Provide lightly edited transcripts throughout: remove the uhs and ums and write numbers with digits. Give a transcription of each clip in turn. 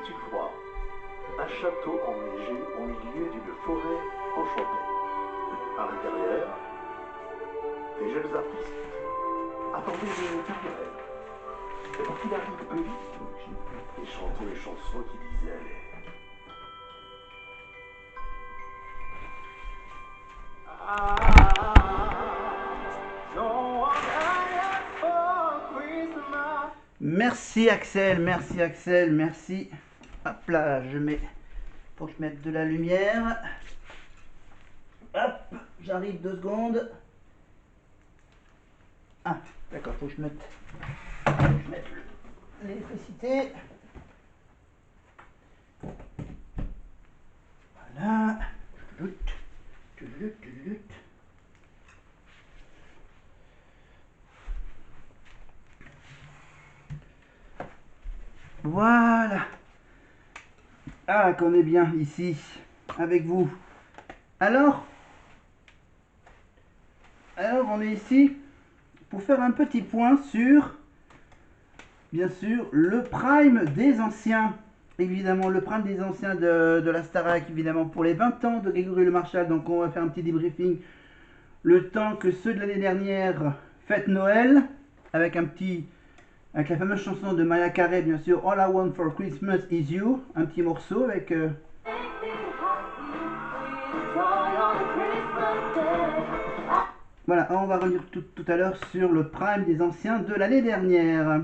tu crois? Un château enneigé au milieu d'une forêt enchantée. À l'intérieur, des jeunes artistes attendaient une carrière. Et pour qu'il arrive plus vite, et chanter les chansons qui disaient Merci Axel, merci Axel, merci. Hop là, je mets. Faut que je mette de la lumière. Hop, j'arrive 2 secondes. Ah, d'accord, faut que je mette l'électricité. Voilà. Voilà. Ah, qu'on est bien ici avec vous. Alors on est ici pour faire un petit point sur, bien sûr, le prime des anciens. Évidemment, le prime des anciens de la Starac, évidemment, pour les 20 ans de Grégory Le Marchal. Donc on va faire un petit débriefing. Le temps que ceux de l'année dernière fêtent Noël, avec la fameuse chanson de Mariah Carey, bien sûr, All I Want for Christmas is You, un petit morceau avec voilà, on va revenir tout à l'heure sur le prime des anciens de l'année dernière.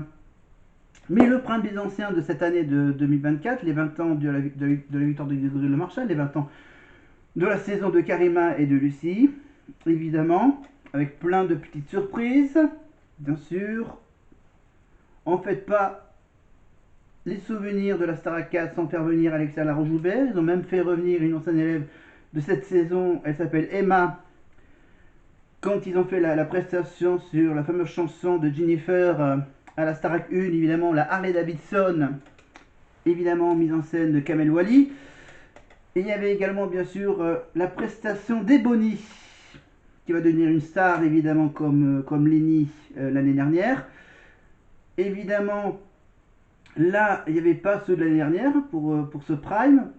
Mais le prime des anciens de cette année de 2024, les 20 ans de la victoire de Grégory Le Marchal, les 20 ans de la saison de Karima et de Lucie, évidemment, avec plein de petites surprises, bien sûr. On ne fête pas les souvenirs de la Starac 4 sans faire venir Alexia Laroche-Joubert. Ils ont même fait revenir une ancienne élève de cette saison, elle s'appelle Emma. Quand ils ont fait la prestation sur la fameuse chanson de Jennifer à la Starac 1, évidemment, la Harley Davidson, évidemment mise en scène de Kamel Wally. Et il y avait également, bien sûr, la prestation d'Ebony, qui va devenir une star, évidemment, comme Lenny l'année dernière. Évidemment, là, il n'y avait pas ceux de l'année dernière pour ce prime.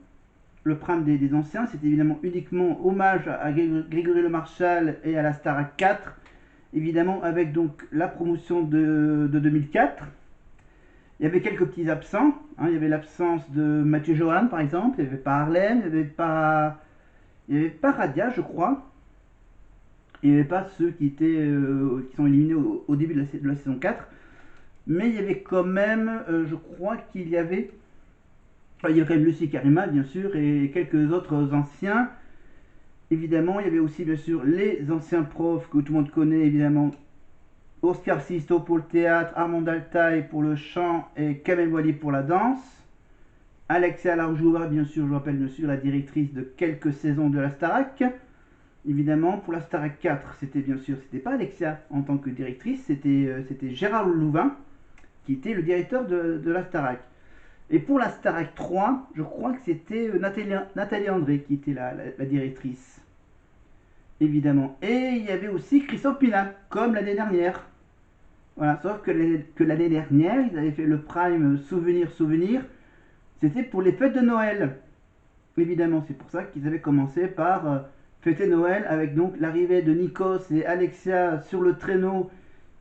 Le prime des anciens, c'était évidemment uniquement hommage à Grégory Le Marchal et à la Starac 4. Évidemment, avec donc la promotion de 2004. Il y avait quelques petits absents. Hein. Il y avait l'absence de Mathieu Johan, par exemple. Il n'y avait pas Harlem. Il n'y avait pas Radia, je crois. Il n'y avait pas ceux qui sont éliminés au début de la saison 4. Mais il y avait quand même, je crois qu'il y avait... il y avait quand même Lucie Karima, bien sûr, et quelques autres anciens. Évidemment, il y avait aussi, bien sûr, les anciens profs que tout le monde connaît, évidemment. Oscar Sisto pour le théâtre, Armand Altaï pour le chant et Kamel Wally pour la danse. Alexia Laroche-Joubert, bien sûr, je rappelle, bien sûr, la directrice de quelques saisons de la Starac. Évidemment, pour la Starac 4, c'était bien sûr, c'était pas Alexia en tant que directrice, c'était Gérard Louvain, qui était le directeur de la Starac. Et pour la Starac 3, je crois que c'était Nathalie André qui était la directrice. Évidemment. Et il y avait aussi Christophe Pina, comme l'année dernière. Voilà, sauf que l'année dernière, ils avaient fait le prime souvenir. C'était pour les fêtes de Noël. Évidemment, c'est pour ça qu'ils avaient commencé par fêter Noël avec donc l'arrivée de Nikos et Alexia sur le traîneau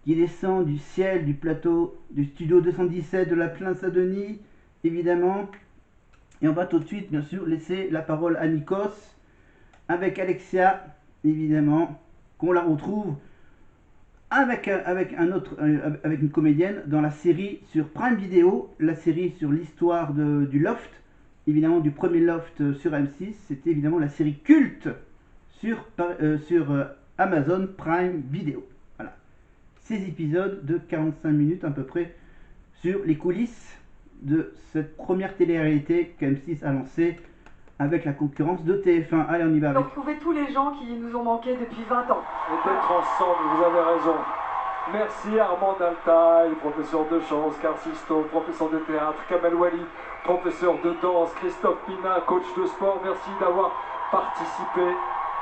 qui descend du ciel du plateau du studio 217 de la plaine Saint-Denis, évidemment. Et on va tout de suite, bien sûr, laisser la parole à Nikos avec Alexia, évidemment, qu'on la retrouve avec une comédienne dans la série sur Prime Video, la série sur l'histoire du Loft, évidemment du premier Loft sur M6. C'était évidemment la série culte sur Amazon Prime Video. Voilà. 6 épisodes de 45 minutes à peu près sur les coulisses de cette première télé-réalité qu'M6 a lancée avec la concurrence de TF1. Allez, on y va avec. Retrouver tous les gens qui nous ont manqué depuis 20 ans. Et d'être ensemble, vous avez raison. Merci Armand Altaï, professeur de chant, Oscar Sisto, professeur de théâtre, Kamel Wally, professeur de danse, Christophe Pina, coach de sport. Merci d'avoir participé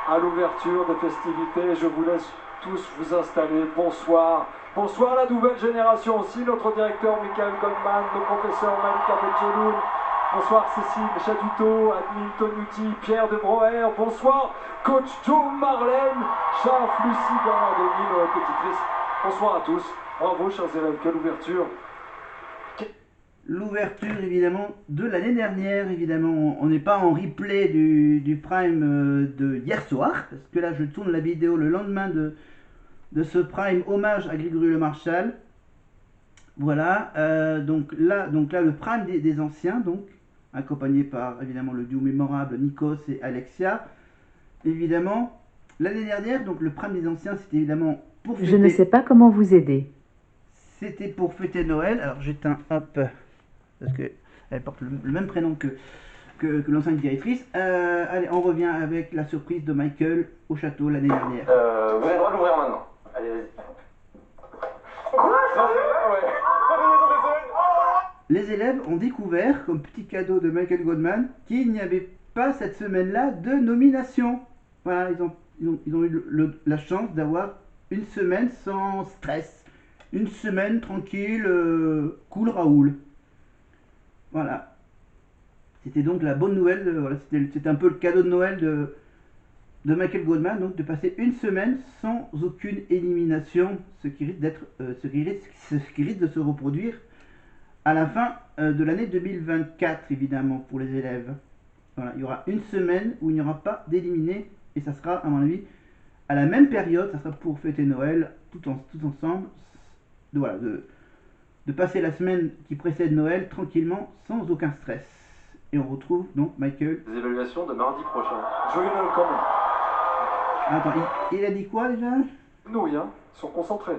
à l'ouverture des festivités. Je vous laisse tous vous installer. Bonsoir. Bonsoir la nouvelle génération aussi, notre directeur Michael Goldman, nos professeurs Malika Bedjeloun, Bonsoir Cécile Chaduto, Admin Tonuti, Pierre de Broer. Bonsoir coach Joe Marlène, Charles, Lucie, Bernardoni, Noël Petitrice. Bonsoir à tous. Bravo chers élèves, quelle ouverture. L'ouverture évidemment de l'année dernière, évidemment on n'est pas en replay du prime de hier soir, parce que là je tourne la vidéo le lendemain de ce prime hommage à Grégory Le Marchal. Voilà, donc là le prime des anciens, donc accompagné par évidemment le duo mémorable Nikos et Alexia. Évidemment, l'année dernière, donc le prime des anciens, c'était évidemment pour fêter... Je ne sais pas comment vous aider. C'était pour fêter Noël. Alors j'éteins, hop, parce qu'elle porte le même prénom que l'ancienne directrice. Allez, on revient avec la surprise de Michael au château l'année dernière. Vous avez le droit de l'ouvrir maintenant. Allez, vas-y. Quoi? Ouais. Les élèves ont découvert, comme petit cadeau de Michael Goldman, qu'il n'y avait pas cette semaine-là de nomination. Voilà, ils ont eu la chance d'avoir une semaine sans stress. Une semaine tranquille, cool Raoul. Voilà. C'était donc la bonne nouvelle. Voilà, c'était un peu le cadeau de Noël de Michael Goldman, donc de passer une semaine sans aucune élimination, ce qui risque de se reproduire à la fin de l'année 2024, évidemment, pour les élèves. Voilà, il y aura une semaine où il n'y aura pas d'éliminés, et ça sera, à mon avis, à la même période, ça sera pour fêter Noël, tout ensemble, de passer la semaine qui précède Noël tranquillement, sans aucun stress. Et on retrouve donc Michael. Des évaluations de mardi prochain. Joyeux Noël quand même. Attends, il a dit quoi déjà? Nouilles, hein, ils sont concentrés.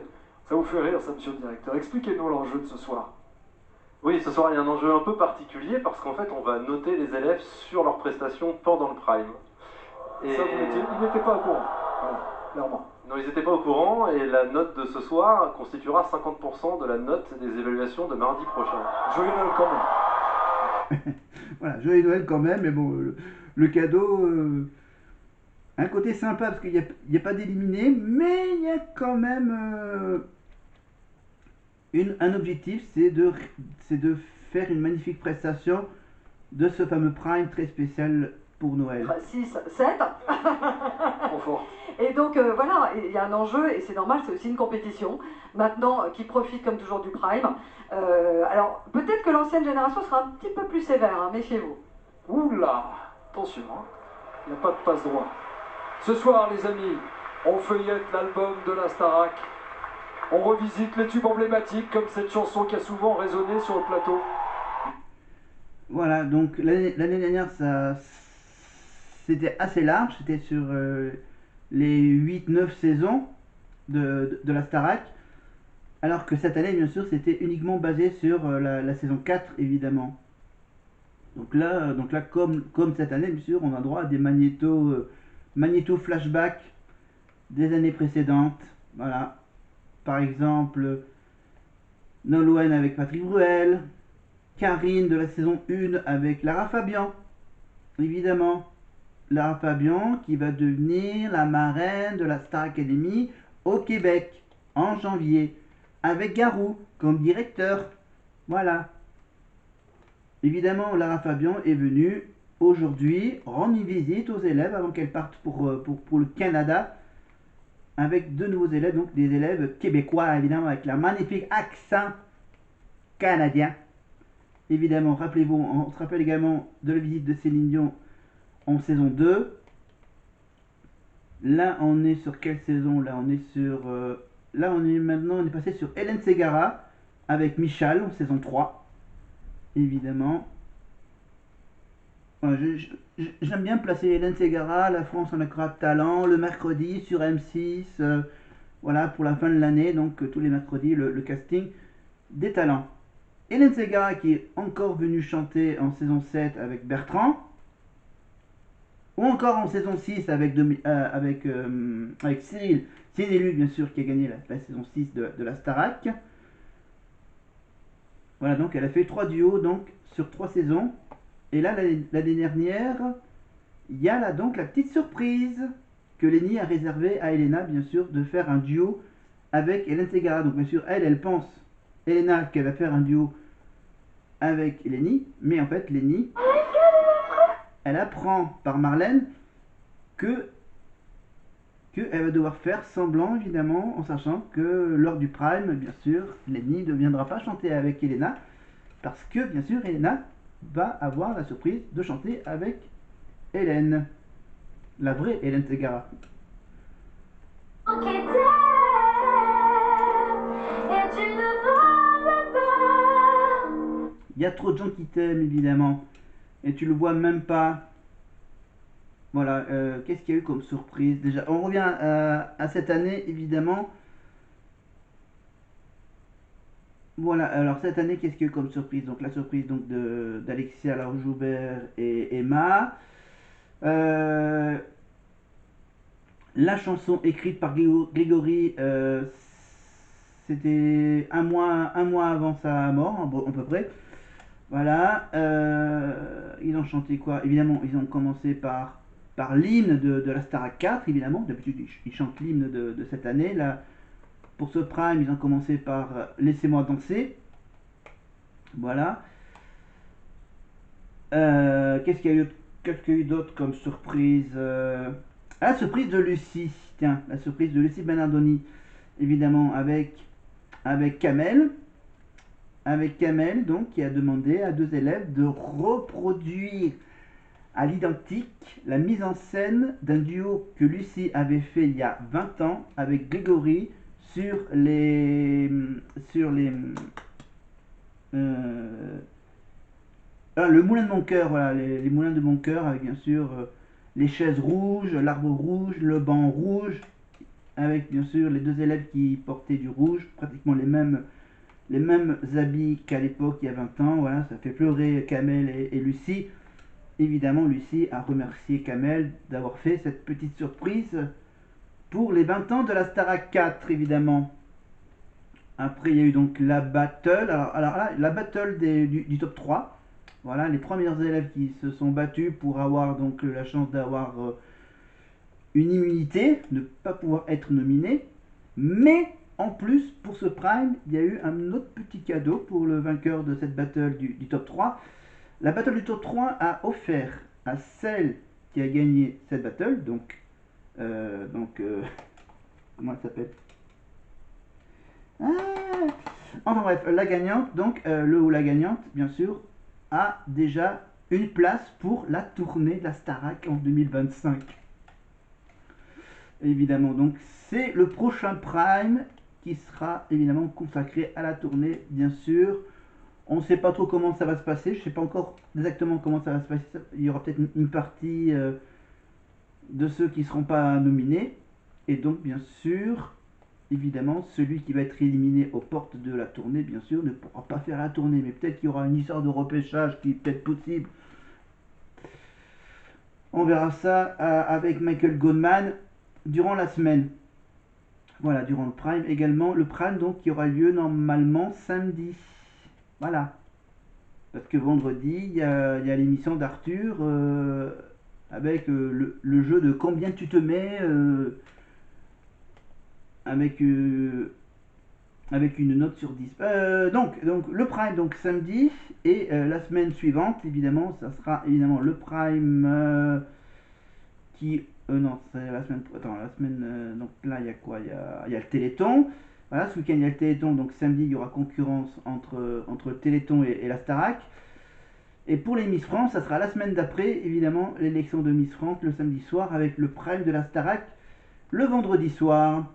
Ça vous fait rire ça, monsieur le directeur. Expliquez-nous l'enjeu de ce soir. Oui, ce soir il y a un enjeu un peu particulier parce qu'en fait on va noter les élèves sur leurs prestations pendant le prime. Et... Ça, ils n'étaient pas au courant. Voilà, clairement. Non, ils n'étaient pas au courant et la note de ce soir constituera 50% de la note des évaluations de mardi prochain. Joyeux Noël quand même. Voilà, joyeux Noël quand même, mais bon, le cadeau, un côté sympa parce qu'il n'y a pas d'éliminé, mais il y a quand même un objectif, c'est de faire une magnifique prestation de ce fameux prime très spécial pour Noël. 6, 7. Confort. Et donc voilà, il y a un enjeu et c'est normal, c'est aussi une compétition. Maintenant, qui profite comme toujours du prime. Alors peut-être que l'ancienne génération sera un petit peu plus sévère, hein, méfiez-vous. Oula, attention, hein. Il n'y a pas de passe droit. Ce soir, les amis, on feuillette l'album de la Starac. On revisite les tubes emblématiques comme cette chanson qui a souvent résonné sur le plateau. Voilà, donc l'année dernière, c'était assez large, c'était sur les 8-9 saisons de la Starac, alors que cette année, bien sûr, c'était uniquement basé sur la saison 4, évidemment. Donc là comme cette année, bien sûr, on a droit à des magnéto flashback des années précédentes. Voilà. Par exemple, Nolwenn avec Patrick Bruel, Karine de la saison 1 avec Lara Fabian, évidemment. Lara Fabian qui va devenir la marraine de la Star Academy au Québec en janvier, avec Garou comme directeur. Voilà. Évidemment, Lara Fabian est venue aujourd'hui rendre une visite aux élèves avant qu'elle parte pour le Canada, avec de nouveaux élèves, donc des élèves québécois, évidemment, avec leur magnifique accent canadien. Évidemment, rappelez-vous, on se rappelle également de la visite de Céline Dion en saison 2. Là, on est sur quelle saison? Là, on est sur... là, on est passé sur Hélène Ségara avec Michal en saison 3. Évidemment. J'aime bien placer Hélène Ségara, La France en a de talent, le mercredi sur M6, voilà, pour la fin de l'année, donc tous les mercredis, le casting des talents. Hélène Ségara qui est encore venue chanter en saison 7 avec Bertrand, ou encore en saison 6 avec Cyril Luc, bien sûr, qui a gagné la saison 6 de la Starac. Voilà, donc elle a fait 3 duos donc, sur 3 saisons. Et là, l'année dernière, il y a donc la petite surprise que Lenny a réservée à Elena, bien sûr, de faire un duo avec Hélène Ségara. Donc bien sûr, elle pense, Elena, qu'elle va faire un duo avec Lenny, mais en fait Lenny, elle apprend par Marlène que elle va devoir faire semblant, évidemment, en sachant que lors du Prime, bien sûr, Lenny ne viendra pas chanter avec Elena, parce que, bien sûr, Elena va avoir la surprise de chanter avec Hélène, la vraie Hélène Ségara. Il y a trop de gens qui t'aiment, évidemment, et tu le vois même pas. Voilà, qu'est-ce qu'il y a eu comme surprise déjà? On revient à cette année, évidemment. Voilà, alors cette année, qu'est-ce qu'il y a eu comme surprise? Donc la surprise donc d'Alexia Laure-Joubert et Emma. La chanson écrite par Grégory, c'était un mois avant sa mort, à peu près. Voilà, ils ont chanté quoi? Évidemment, ils ont commencé par l'hymne de la Starac 4, évidemment. D'habitude, ils chantent l'hymne de cette année. Là, pour ce Prime, ils ont commencé par Laissez-moi danser. Voilà. Qu'est-ce qu'il y a eu d'autre comme surprise? La surprise de Lucie. Tiens, la surprise de Lucie Bernardoni. Évidemment, avec Kamel. Avec Kamel, donc, qui a demandé à 2 élèves de reproduire à l'identique la mise en scène d'un duo que Lucie avait fait il y a 20 ans avec Grégory sur le moulin de mon cœur, voilà, les moulins de mon cœur, avec bien sûr les chaises rouges, l'arbre rouge, le banc rouge, avec bien sûr les 2 élèves qui portaient du rouge, pratiquement les mêmes habits qu'à l'époque il y a 20 ans. Voilà, ça fait pleurer Kamel et Lucie. Évidemment, Lucie a remercié Kamel d'avoir fait cette petite surprise pour les 20 ans de la Starac 4, évidemment. Après, il y a eu donc la battle. Alors là, la battle du top 3. Voilà, les premiers élèves qui se sont battus pour avoir donc la chance d'avoir une immunité, ne pas pouvoir être nominés. Mais en plus, pour ce Prime, il y a eu un autre petit cadeau pour le vainqueur de cette battle du top 3. La battle du top 3 a offert à celle qui a gagné cette battle, comment elle s'appelle? Enfin bref, la gagnante, donc le ou la gagnante, bien sûr, a déjà une place pour la tournée de la Starac en 2025. Évidemment, donc c'est le prochain Prime qui sera évidemment consacré à la tournée, bien sûr. On ne sait pas trop comment ça va se passer, je ne sais pas encore exactement comment ça va se passer. Il y aura peut-être une partie de ceux qui ne seront pas nominés. Et donc, bien sûr, évidemment, celui qui va être éliminé aux portes de la tournée, bien sûr, ne pourra pas faire la tournée. Mais peut-être qu'il y aura une histoire de repêchage qui est peut-être possible. On verra ça avec Michael Goldman durant la semaine. Voilà, durant le Prime également. Le Prime, donc, qui aura lieu normalement samedi. Voilà. Parce que vendredi, il y a l'émission d'Arthur avec le jeu de combien tu te mets avec une note sur 10. Donc le Prime, donc samedi, et la semaine suivante, évidemment, ça sera évidemment le Prime qui... non, c'est la semaine... Attends, la semaine... donc là, il y a quoi? Il y a le Téléthon. Voilà, ce week-end, il y a le Téléthon, donc samedi, il y aura concurrence entre le Téléthon et la Starac. Et pour les Miss France, ça sera la semaine d'après, évidemment, l'élection de Miss France le samedi soir avec le Prime de la Starac le vendredi soir.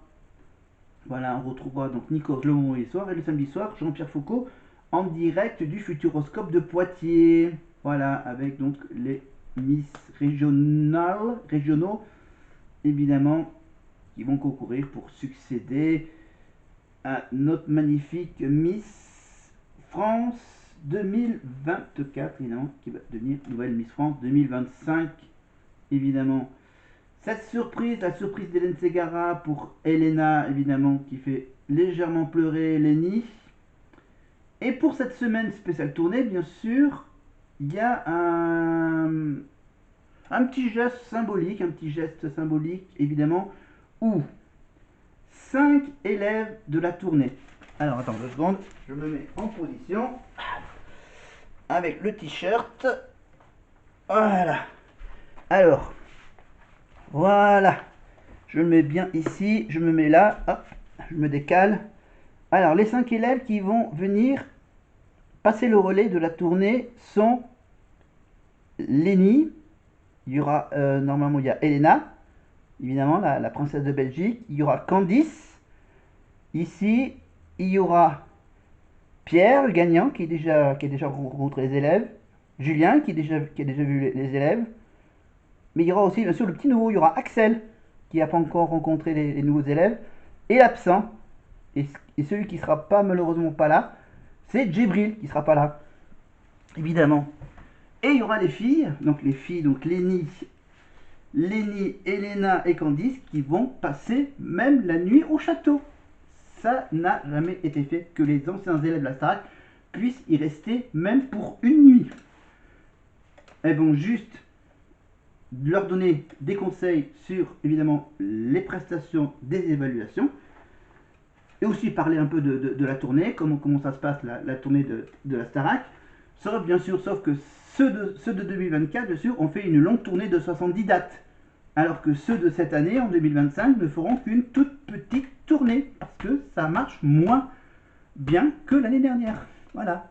Voilà, on retrouvera donc Nikos le vendredi soir et le samedi soir, Jean-Pierre Foucault en direct du Futuroscope de Poitiers. Voilà, avec donc les Miss régionaux, évidemment, qui vont concourir pour succéder à notre magnifique Miss France 2024, évidemment, qui va devenir nouvelle Miss France 2025, évidemment. Cette surprise, la surprise d'Hélène Ségara pour Elena, évidemment, qui fait légèrement pleurer Lenny. Et pour cette semaine spéciale tournée, bien sûr, il y a un petit geste symbolique, évidemment, où 5 élèves de la tournée. Alors, attends 2 secondes, je me mets en position. avec le t-shirt. Voilà. Alors, voilà. Je le mets bien ici, je me mets là, hop, je me décale. Alors, les 5 élèves qui vont venir passer le relais de la tournée sont Lénie. Il y aura, normalement, il y a Elena, évidemment, la princesse de Belgique. Il y aura Candice. Ici, il y aura Pierre, le gagnant, qui a déjà rencontré les élèves. Julien, qui a déjà vu les élèves. Mais il y aura aussi, bien sûr, le petit nouveau. Il y aura Axel, qui n'a pas encore rencontré les nouveaux élèves. Et l'absent, et celui qui ne sera pas malheureusement pas là, c'est Djibril qui ne sera pas là, évidemment. Et il y aura les filles, donc Lénie, Elena et Candice, qui vont passer même la nuit au château. Ça n'a jamais été fait, que les anciens élèves de la Starac puissent y rester même pour une nuit. Elles vont juste leur donner des conseils sur, évidemment, les prestations des évaluations, et aussi parler un peu de la tournée, comment ça se passe, la tournée de la Starac, sauf que ceux de 2024, bien sûr, ont fait une longue tournée de 70 dates, alors que ceux de cette année, en 2025, ne feront qu'une toute petite tournée, parce que ça marche moins bien que l'année dernière. Voilà.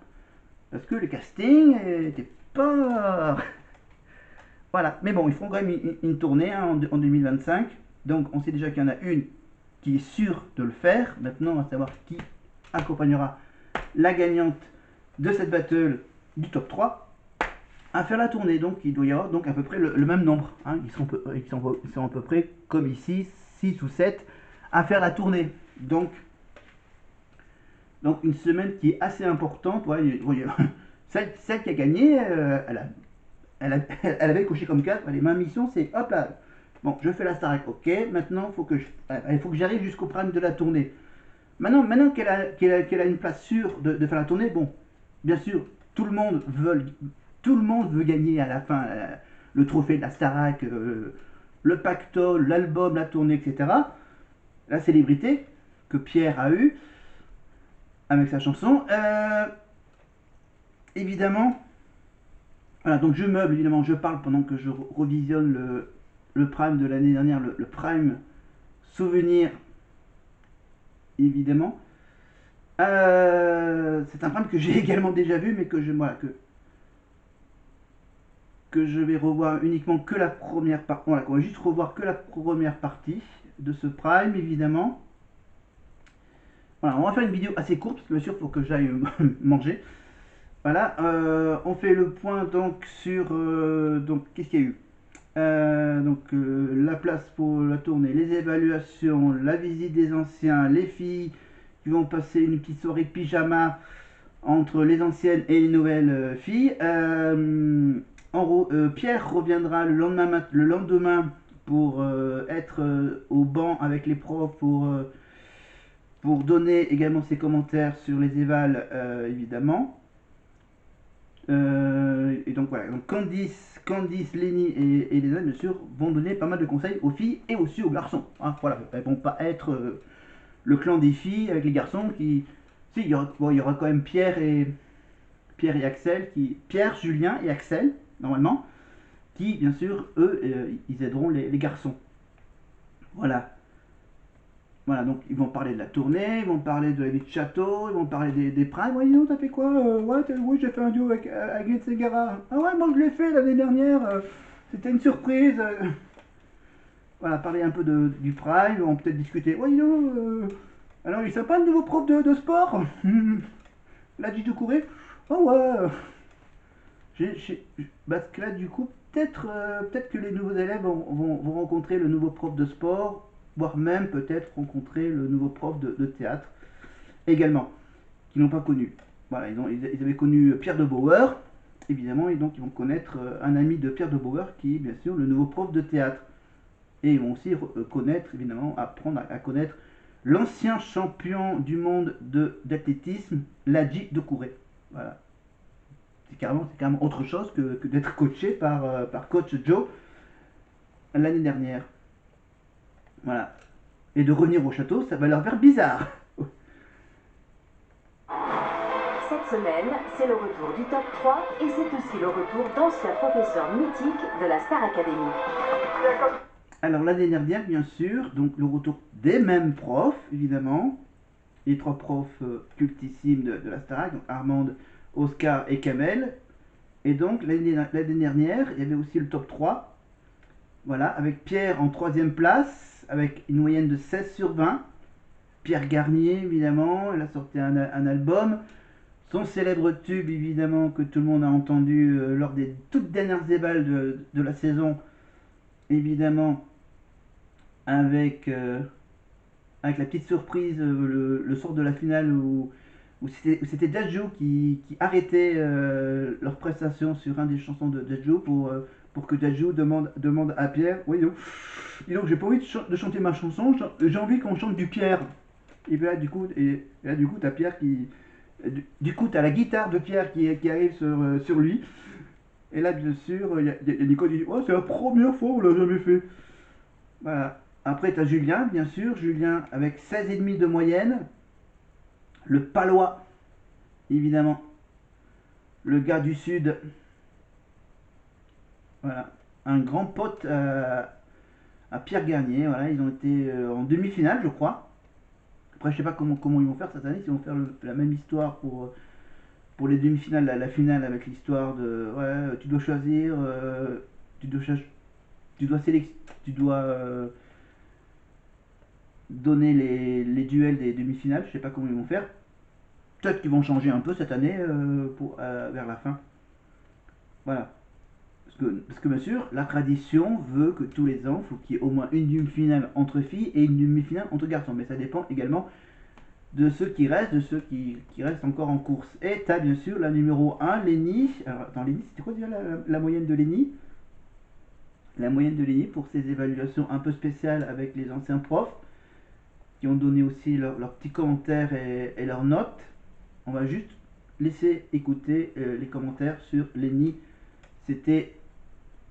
Parce que le casting n'était pas... Voilà. Mais bon, ils feront quand même une tournée hein, en 2025. Donc, on sait déjà qu'il y en a une qui est sûre de le faire. Maintenant, on va savoir qui accompagnera la gagnante de cette battle du top 3 à faire la tournée. Donc, il doit y avoir donc à peu près le même nombre. Hein. Ils sont à peu près comme ici, 6 ou 7 à faire la tournée. Donc une semaine qui est assez importante. Ouais, celle qui a gagné, elle avait coché comme 4. Allez, ma mission, c'est hop là. Bon, je fais la Starac, ok. Maintenant, il faut que j'arrive jusqu'au prime de la tournée. Maintenant qu'elle a une place sûre de faire la tournée, bon, bien sûr, tout le monde veut gagner à la fin le trophée de la Starac, le pactole, l'album, la tournée, etc. La célébrité que Pierre a eu avec sa chanson. Évidemment, voilà, donc je meuble, évidemment, je parle pendant que je revisionne le prime de l'année dernière, le prime souvenir, évidemment. C'est un prime que j'ai également déjà vu, mais que je vais revoir uniquement que la première partie. Voilà, on va juste revoir que la première partie de ce prime, évidemment. Voilà, on va faire une vidéo assez courte, parce que bien sûr, il faut que j'aille manger. Voilà, on fait le point donc sur... donc, qu'est-ce qu'il y a eu la place pour la tournée, les évaluations, la visite des anciens, les filles qui vont passer une petite soirée pyjama entre les anciennes et les nouvelles filles. Pierre reviendra le lendemain pour être au banc avec les profs pour donner également ses commentaires sur les évals, évidemment. Et donc voilà, donc Candice, Lénie et Elena, bien sûr, vont donner pas mal de conseils aux filles et aussi aux garçons. Hein, voilà, elles vont pas être le clan des filles avec les garçons qui... Si, il y aura quand même Pierre et Axel, Pierre, Julien et Axel, normalement, qui, bien sûr, eux, ils aideront les garçons. Voilà. Voilà, donc ils vont parler de la tournée, ils vont parler de la vie de château, ils vont parler des primes. Ouais, dis t'as fait quoi oui, j'ai fait un duo avec Glenn Segara. Ah ouais, moi je l'ai fait l'année dernière, c'était une surprise. Voilà, parler un peu du prime, ils vont peut-être discuter. Ouais, alors il est sympa le nouveau prof de sport. Là, du tout courir. Oh ouais. Parce que là, du coup, peut-être que les nouveaux élèves vont rencontrer le nouveau prof de sport, voire même peut-être rencontrer le nouveau prof de théâtre également, qu'ils n'ont pas connu. Voilà, ils avaient connu Pierre de Bauer, évidemment, et donc ils vont connaître un ami de Pierre de Bauer qui est bien sûr le nouveau prof de théâtre. Et ils vont aussi connaître, évidemment, apprendre à connaître l'ancien champion du monde d'athlétisme, Ladji Doucouré. Voilà. C'est carrément autre chose que d'être coaché par coach Joe l'année dernière. Voilà. Et de revenir au château, ça va leur faire bizarre. Cette cette semaine, c'est le retour du top 3 et c'est aussi le retour d'anciens professeurs mythiques de la Star Academy. Alors l'année dernière, bien sûr, donc le retour des mêmes profs, évidemment, les 3 profs cultissimes de la Starac, donc Armande, Oscar et Kamel. Et donc l'année dernière, il y avait aussi le top 3, voilà, avec Pierre en 3e place, avec une moyenne de 16 sur 20. Pierre Garnier, évidemment, elle a sorti un album. Son célèbre tube, évidemment, que tout le monde a entendu lors des toutes dernières ébals de la saison, évidemment, avec la petite surprise le soir de la finale où c'était Dadju qui arrêtait leur prestation sur un des chansons de Dadju pour que Dadju demande à Pierre, oui donc j'ai pas envie de chanter ma chanson, j'ai envie qu'on chante du Pierre. Et là du coup t'as Pierre t'as la guitare de Pierre qui arrive sur lui. Et là bien sûr il y a Nico qui dit oh c'est la première fois on l'a jamais fait. Voilà. Après, tu as Julien, bien sûr. Julien avec 16,5 de moyenne. Le Palois, évidemment. Le gars du Sud. Voilà. Un grand pote à Pierre Garnier. Voilà. Ils ont été en demi-finale, je crois. Après, je sais pas comment ils vont faire cette année. S'ils vont faire la même histoire pour les demi-finales. La finale avec l'histoire de... Ouais, tu dois choisir... tu dois donner les duels des demi-finales, je sais pas comment ils vont faire. Peut-être qu'ils vont changer un peu cette année vers la fin. Voilà. Parce que bien sûr, la tradition veut que tous les ans, il faut qu'il y ait au moins une demi-finale entre filles et une demi-finale entre garçons. Mais ça dépend également de ceux qui restent, de ceux qui restent encore en course. Et tu as bien sûr la numéro 1, Lénie. Alors attends, Lénie, c'était quoi déjà la moyenne de Lénie? La moyenne de Lénie pour ses évaluations un peu spéciales avec les anciens profs qui ont donné aussi leurs petits commentaires et leurs notes. On va juste laisser écouter les commentaires sur Lénie. C'était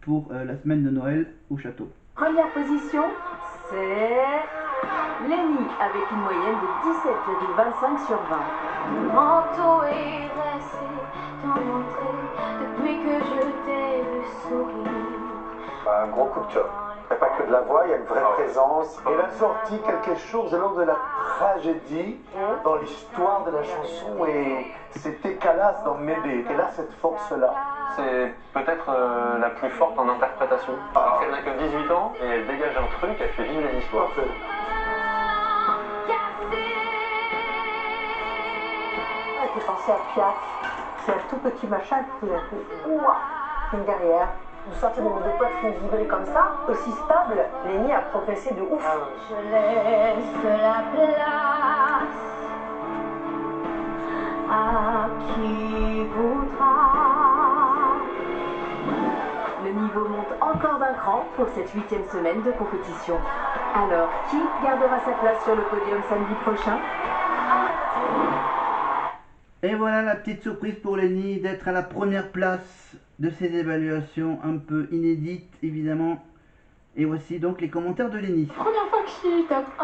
pour la semaine de Noël au château. Première position, c'est Lénie avec une moyenne de 17,25 sur 20. Le manteau est resté dans l'entrée depuis que je t'ai vu sourire. Un gros coup de cœur. Il n'y a pas que de la voix, il y a une vraie présence. Elle a sorti quelque chose de l'ordre de la tragédie dans l'histoire de la chanson et c'était Calas dans Médée. Elle a cette force-là. C'est peut-être la plus forte en interprétation. Parce qu'elle n'a que 18 ans et elle dégage un truc, elle fait vivre les histoires. Parfait. J'ai pensé à Piaf. C'est un tout petit machin qui a fait ouah, une derrière. De sortir de mes 2 poitrines vibrées comme ça, aussi stable, Lénie a progressé de ouf. Je laisse la place à qui voudra. Le niveau monte encore d'un cran pour cette 8e semaine de compétition. Alors, qui gardera sa place sur le podium samedi prochain? Et voilà la petite surprise pour Lénie d'être à la première place de ces évaluations un peu inédites évidemment. Et voici donc les commentaires de Lénie. Première fois que je suis top 1.